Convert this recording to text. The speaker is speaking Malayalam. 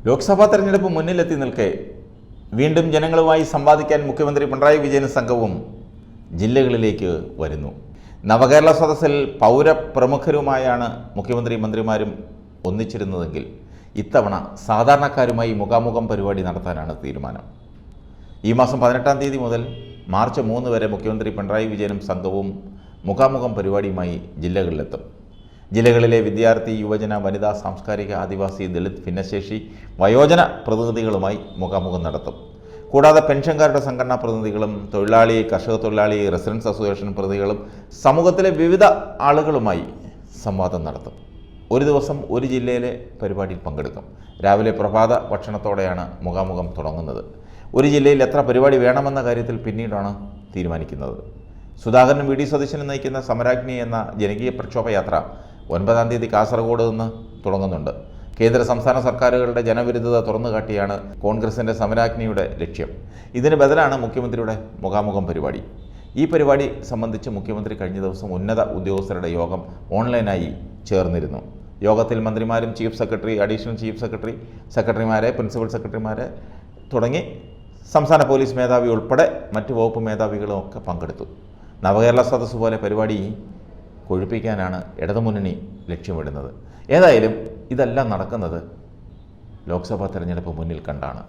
ലോക്സഭാ തെരഞ്ഞെടുപ്പ് മുന്നിലെത്തി നിൽക്കെ വീണ്ടും ജനങ്ങളുമായി സംവാദിക്കാൻ മുഖ്യമന്ത്രി പിണറായി വിജയനും സംഘവും ജില്ലകളിലേക്ക് വരുന്നു. നവകേരള സദസ്സിൽ പൗരപ്രമുഖരുമായാണ് മുഖ്യമന്ത്രി മന്ത്രിമാരും ഒന്നിച്ചിരുന്നതെങ്കിൽ ഇത്തവണ സാധാരണക്കാരുമായി മുഖാമുഖം പരിപാടി നടത്താനാണ് തീരുമാനം. ഈ മാസം 18-ാം തീയതി മുതൽ മാർച്ച് 3 വരെ മുഖ്യമന്ത്രി പിണറായി വിജയനും സംഘവും മുഖാമുഖം പരിപാടിയുമായി ജില്ലകളിലെത്തും. ജില്ലകളിലെ വിദ്യാർത്ഥി, യുവജന, വനിതാ, സാംസ്കാരിക, ആദിവാസി, ദളിത്, ഭിന്നശേഷി, വയോജന പ്രതിനിധികളുമായി മുഖാമുഖം നടത്തും. കൂടാതെ പെൻഷൻകാരുടെ സംഘടനാ പ്രതിനിധികളും തൊഴിലാളി, കർഷക തൊഴിലാളി, റെസിഡൻസ് അസോസിയേഷൻ പ്രതിനിധികളും സമൂഹത്തിലെ വിവിധ ആളുകളുമായി സംവാദം നടത്തും. ഒരു ദിവസം ഒരു ജില്ലയിലെ പരിപാടിയിൽ പങ്കെടുക്കും. രാവിലെ പ്രഭാത ഭക്ഷണത്തോടെയാണ് മുഖാമുഖം തുടങ്ങുന്നത്. ഒരു ജില്ലയിൽ എത്ര പരിപാടി വേണമെന്ന കാര്യത്തിൽ പിന്നീടാണ് തീരുമാനിക്കുന്നത്. സുധാകരനും വി ഡി സതീശനും നയിക്കുന്ന സമരാഗ്നി എന്ന ജനകീയ പ്രക്ഷോഭയാത്ര 9-ാം തീയതി കാസർഗോഡ് നിന്ന് തുടങ്ങുന്നുണ്ട്. കേന്ദ്ര സംസ്ഥാന സർക്കാരുകളുടെ ജനവിരുദ്ധത തുറന്നുകാട്ടിയാണ് കോൺഗ്രസിൻ്റെ സമരാഗ്നിയുടെ ലക്ഷ്യം. ഇതിന് ബദലാണ് മുഖ്യമന്ത്രിയുടെ മുഖാമുഖം പരിപാടി. ഈ പരിപാടി സംബന്ധിച്ച് മുഖ്യമന്ത്രി കഴിഞ്ഞ ദിവസം ഉന്നത ഉദ്യോഗസ്ഥരുടെ യോഗം ഓൺലൈനായി ചേർന്നിരുന്നു. യോഗത്തിൽ മന്ത്രിമാരും chief secretary, additional chief secretary, സെക്രട്ടറിമാരെ, പ്രിൻസിപ്പൽ സെക്രട്ടറിമാരെ തുടങ്ങി സംസ്ഥാന പോലീസ് മേധാവി ഉൾപ്പെടെ മറ്റ് വകുപ്പ് മേധാവികളും ഒക്കെ പങ്കെടുത്തു. നവകേരള സദസ്സ് പോലെ പരിപാടി കൊഴുപ്പിക്കാനാണ് ഇടതുമുന്നണി ലക്ഷ്യമിടുന്നത്. ഏതായാലും ഇതെല്ലാം നടക്കുന്നത് ലോക്സഭാ തെരഞ്ഞെടുപ്പ് മുന്നിൽ കണ്ടാണ്.